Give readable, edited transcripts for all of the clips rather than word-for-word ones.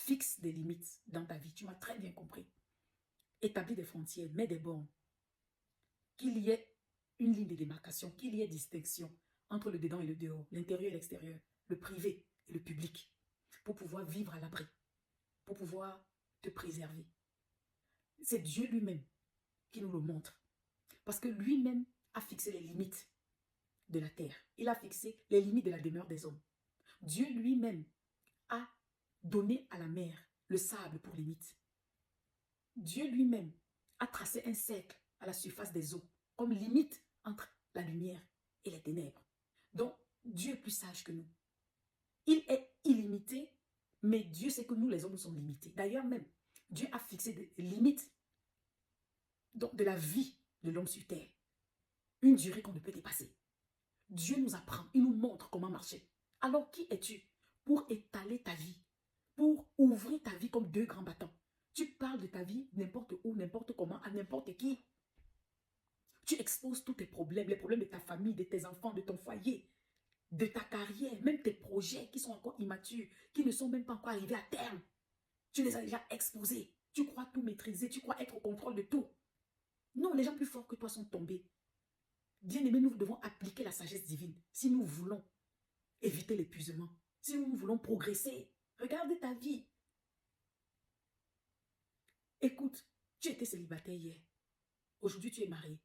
Fixe des limites dans ta vie. Tu m'as très bien compris. Établis des frontières, mets des bornes. Qu'il y ait une ligne de démarcation, qu'il y ait distinction entre le dedans et le dehors, l'intérieur et l'extérieur, le privé et le public, pour pouvoir vivre à l'abri, pour pouvoir te préserver. C'est Dieu lui-même qui nous le montre. Parce que lui-même a fixé les limites de la terre. Il a fixé les limites de la demeure des hommes. Dieu lui-même a donné à la mer le sable pour limite. Dieu lui-même a tracé un cercle à la surface des eaux comme limite entre la lumière et les ténèbres. Donc, Dieu est plus sage que nous. Il est illimité, mais Dieu sait que nous, les hommes, sommes limités. D'ailleurs même, Dieu a fixé des limites donc, de la vie de l'homme sur terre. Une durée qu'on ne peut dépasser. Dieu nous apprend, il nous montre comment marcher. Alors, qui es-tu pour étaler ta vie, pour ouvrir ta vie comme deux grands bâtons? Tu parles de ta vie n'importe où, n'importe comment, à n'importe qui. Tu exposes tous tes problèmes, les problèmes de ta famille, de tes enfants, de ton foyer, de ta carrière, même tes projets qui sont encore immatures, qui ne sont même pas encore arrivés à terme. Tu les as déjà exposés. Tu crois tout maîtriser, tu crois être au contrôle de tout. Non, les gens plus forts que toi sont tombés. Bien-aimés, nous devons appliquer la sagesse divine si nous voulons éviter l'épuisement, si nous voulons progresser. Regarde ta vie. Écoute, tu étais célibataire hier. Aujourd'hui, tu es marié.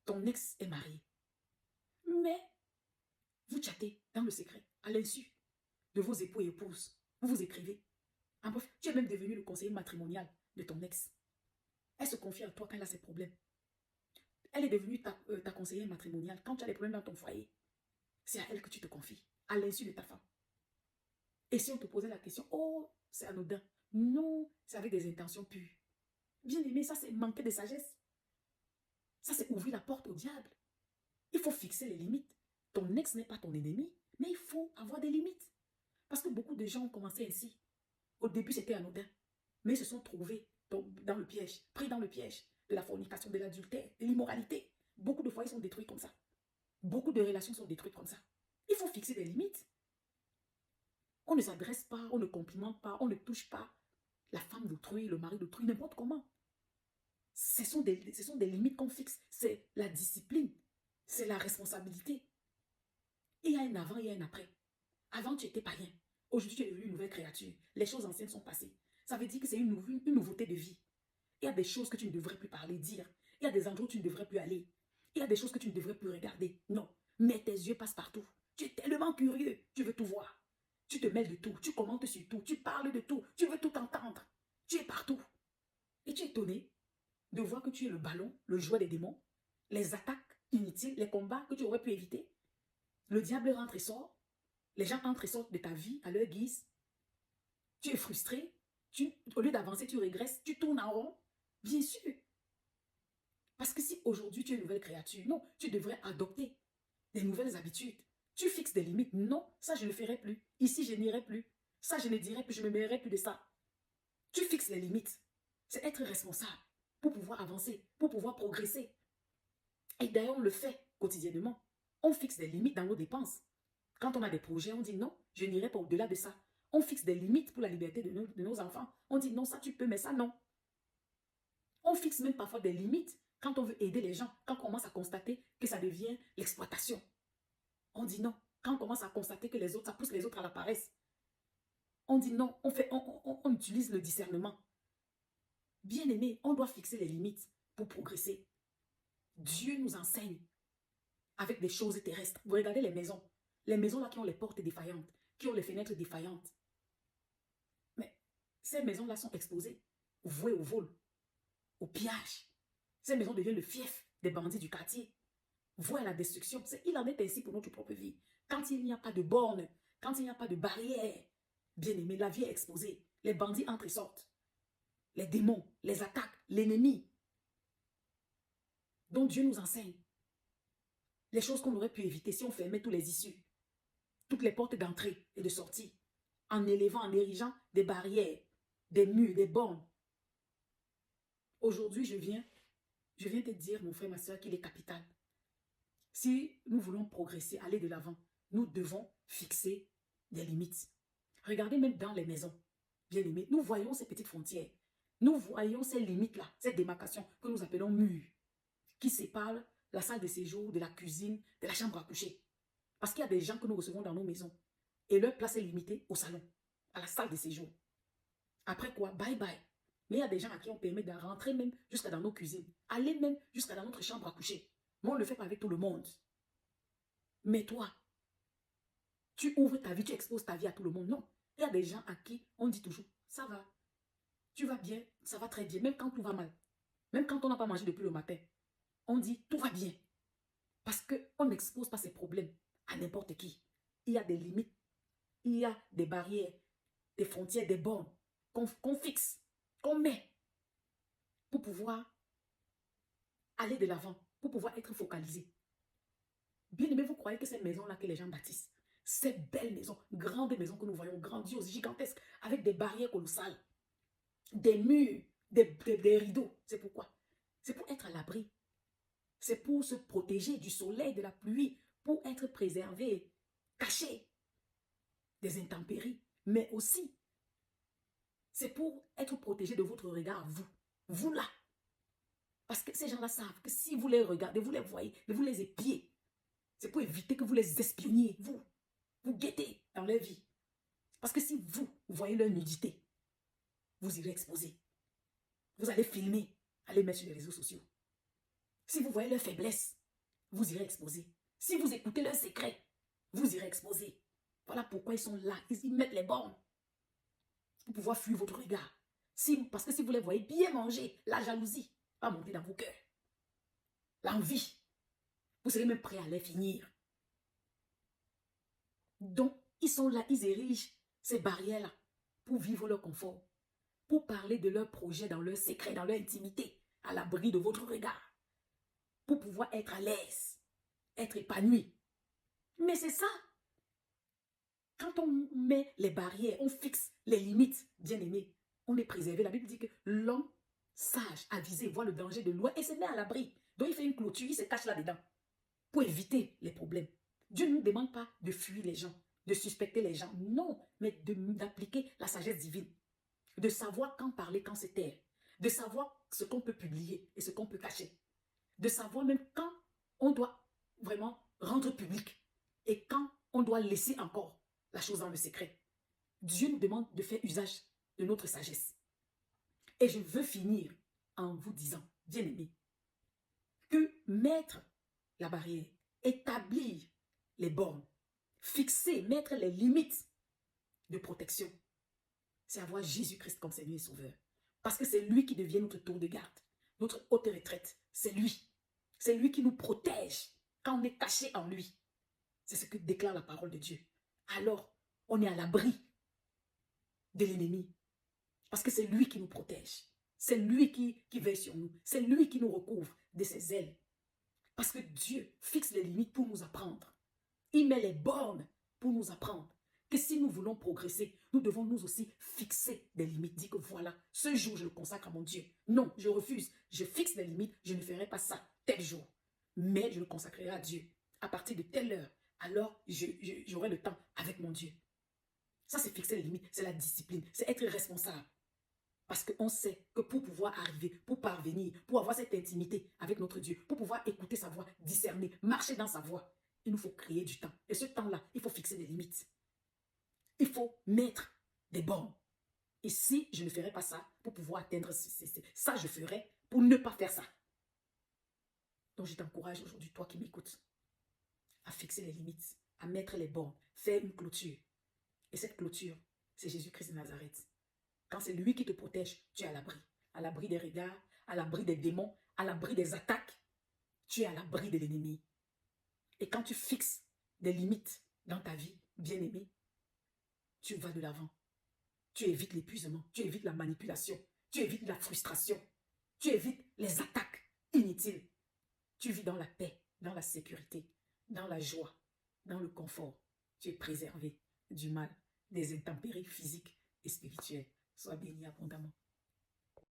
Ton ex est marié. Mais vous chattez dans le secret, à l'insu de vos époux et épouses. Vous vous écrivez. En bref, tu es même devenu le conseiller matrimonial de ton ex. Elle se confie à toi quand elle a ses problèmes. Elle est devenue ta conseillère matrimoniale. Quand tu as des problèmes dans ton foyer, c'est à elle que tu te confies, à l'insu de ta femme. Et si on te posait la question, oh, c'est anodin. Non, c'est avec des intentions pures. Bien aimé, ça c'est manquer de sagesse. Ça c'est ouvrir la porte au diable. Il faut fixer les limites. Ton ex n'est pas ton ennemi, mais il faut avoir des limites. Parce que beaucoup de gens ont commencé ainsi. Au début, c'était anodin. Mais ils se sont trouvés dans le piège, pris dans le piège de la fornication, de l'adultère, de l'immoralité. Beaucoup de foyers sont détruits comme ça. Beaucoup de relations sont détruites comme ça. Il faut fixer des limites. On ne s'adresse pas, on ne complimente pas, on ne touche pas la femme d'autrui, le mari d'autrui, n'importe comment. Ce sont des limites qu'on fixe. C'est la discipline. C'est la responsabilité. Il y a un avant, il y a un après. Avant, tu étais païen. Aujourd'hui, tu es devenu une nouvelle créature. Les choses anciennes sont passées. Ça veut dire que c'est une nouveauté de vie. Il y a des choses que tu ne devrais plus parler, dire. Il y a des endroits où tu ne devrais plus aller. Il y a des choses que tu ne devrais plus regarder. Non. Mais tes yeux passent partout. Tu es tellement curieux. Tu veux tout voir. Tu te mêles de tout. Tu commentes sur tout. Tu parles de tout. Tu veux tout entendre. Tu es partout. Et tu es étonné de voir que tu es le ballon, le jouet des démons, les attaques inutiles, les combats que tu aurais pu éviter. Le diable rentre et sort. Les gens entrent et sortent de ta vie à leur guise. Tu es frustré. Au lieu d'avancer, tu régresses. Tu tournes en rond. Bien sûr. Parce que si aujourd'hui tu es une nouvelle créature, non, tu devrais adopter des nouvelles habitudes. Tu fixes des limites. Non, ça je ne ferai plus. Ici, je n'irai plus. Ça, je ne dirai plus. Je ne me mêlerai plus de ça. Tu fixes les limites. C'est être responsable pour pouvoir avancer, pour pouvoir progresser. Et d'ailleurs, on le fait quotidiennement. On fixe des limites dans nos dépenses. Quand on a des projets, on dit non, je n'irai pas au-delà de ça. On fixe des limites pour la liberté de nos enfants. On dit non, ça tu peux, mais ça non. On fixe même parfois des limites quand on veut aider les gens, quand on commence à constater que ça devient l'exploitation. On dit non. Quand on commence à constater que les autres, ça pousse les autres à la paresse. On dit non, on utilise le discernement. Bien aimé, on doit fixer les limites pour progresser. Dieu nous enseigne avec des choses terrestres. Vous regardez les maisons. Les maisons là qui ont les portes défaillantes, qui ont les fenêtres défaillantes. Mais ces maisons-là sont exposées, vouées au vol, au pillage. Ces maisons deviennent le fief des bandits du quartier, vouées à la destruction. Il en est ainsi pour notre propre vie. Quand il n'y a pas de borne, quand il n'y a pas de barrière, bien aimé, la vie est exposée. Les bandits entrent et sortent. Les démons, les attaques, l'ennemi. Donc Dieu nous enseigne les choses qu'on aurait pu éviter si on fermait tous les issues, toutes les portes d'entrée et de sortie, en élevant, en érigeant des barrières, des murs, des bornes. Aujourd'hui, je viens te dire, mon frère, ma soeur, qu'il est capital. Si nous voulons progresser, aller de l'avant, nous devons fixer des limites. Regardez même dans les maisons, bien aimés, nous voyons ces petites frontières. Nous voyons ces limites-là, ces démarcations que nous appelons murs, qui séparent la salle de séjour de la cuisine, de la chambre à coucher. Parce qu'il y a des gens que nous recevons dans nos maisons et leur place est limitée au salon, à la salle de séjour. Après quoi, bye bye. Mais il y a des gens à qui on permet de rentrer même jusqu'à dans nos cuisines, aller même jusqu'à dans notre chambre à coucher. Mais on ne le fait pas avec tout le monde. Mais toi, tu ouvres ta vie, tu exposes ta vie à tout le monde. Non. Il y a des gens à qui on dit toujours, ça va, tu vas bien, ça va très bien, même quand tout va mal. Même quand on n'a pas mangé depuis le matin, on dit tout va bien. Parce qu'on n'expose pas ses problèmes à n'importe qui. Il y a des limites, il y a des barrières, des frontières, des bornes qu'on fixe, qu'on met pour pouvoir aller de l'avant, pour pouvoir être focalisé. Bien aimé, vous croyez que ces maisons-là que les gens bâtissent, ces belles maisons, grandes maisons que nous voyons, grandioses, gigantesques, avec des barrières colossales, des murs, des rideaux, c'est pourquoi? C'est pour être à l'abri. C'est pour se protéger du soleil, de la pluie, pour être préservé, caché des intempéries, mais aussi c'est pour être protégé de votre regard, vous là. Parce que ces gens-là savent que si vous les regardez, vous les voyez, vous les épiez, c'est pour éviter que vous les espionniez, vous guettez dans leur vie. Parce que si vous voyez leur nudité, vous irez exposer. Vous allez filmer, allez mettre sur les réseaux sociaux. Si vous voyez leur faiblesse, vous irez exposer. Si vous écoutez leurs secrets, vous irez exposer. Voilà pourquoi ils sont là, ils y mettent les bornes pour pouvoir fuir votre regard. Parce que si vous les voyez bien manger, la jalousie va monter dans vos cœurs. L'envie, vous serez même prêt à les finir. Donc, ils sont là, ils érigent ces barrières-là pour vivre leur confort, pour parler de leurs projets dans leur secret, dans leur intimité, à l'abri de votre regard, pour pouvoir être à l'aise, être épanoui. Mais c'est ça. Quand on met les barrières, on fixe les limites, bien aimé, on est préservé. La Bible dit que l'homme sage, avisé, voit le danger de loin et se met à l'abri. Donc il fait une clôture, il se cache là-dedans pour éviter les problèmes. Dieu ne nous demande pas de fuir les gens, de suspecter les gens. Non, mais d'appliquer la sagesse divine. De savoir quand parler, quand se taire. De savoir ce qu'on peut publier et ce qu'on peut cacher. De savoir même quand on doit vraiment rendre public et quand on doit laisser encore la chose dans le secret. Dieu nous demande de faire usage de notre sagesse. Et je veux finir en vous disant, bien aimé, que mettre la barrière, établir les bornes, fixer, mettre les limites de protection, c'est avoir Jésus-Christ comme Seigneur et Sauveur. Parce que c'est lui qui devient notre tour de garde, notre haute retraite. C'est lui. C'est lui qui nous protège quand on est caché en lui. C'est ce que déclare la parole de Dieu. Alors, on est à l'abri de l'ennemi. Parce que c'est lui qui nous protège. C'est lui qui veille sur nous. C'est lui qui nous recouvre de ses ailes. Parce que Dieu fixe les limites pour nous apprendre. Il met les bornes pour nous apprendre. Que si nous voulons progresser, nous devons nous aussi fixer des limites. Dire que voilà, ce jour, je le consacre à mon Dieu. Non, je refuse. Je fixe des limites. Je ne ferai pas ça tel jour. Mais je le consacrerai à Dieu. À partir de telle heure, alors j'aurai le temps avec mon Dieu. Ça, c'est fixer les limites. C'est la discipline. C'est être responsable. Parce qu'on sait que pour pouvoir arriver, pour parvenir, pour avoir cette intimité avec notre Dieu, pour pouvoir écouter sa voix, discerner, marcher dans sa voix, il nous faut créer du temps. Et ce temps-là, il faut fixer des limites. Il faut mettre des bornes. Et si je ne ferai pas ça pour pouvoir atteindre ça, je ferai pour ne pas faire ça. Donc je t'encourage aujourd'hui, toi qui m'écoutes, à fixer les limites, à mettre les bornes, faire une clôture. Et cette clôture, c'est Jésus-Christ de Nazareth. Quand c'est lui qui te protège, tu es à l'abri des regards, à l'abri des démons, à l'abri des attaques. Tu es à l'abri de l'ennemi. Et quand tu fixes des limites dans ta vie, bien-aimé, tu vas de l'avant. Tu évites l'épuisement, tu évites la manipulation, tu évites la frustration, tu évites les attaques inutiles. Tu vis dans la paix, dans la sécurité, dans la joie, dans le confort. Tu es préservé du mal, des intempéries physiques et spirituelles. Sois béni abondamment.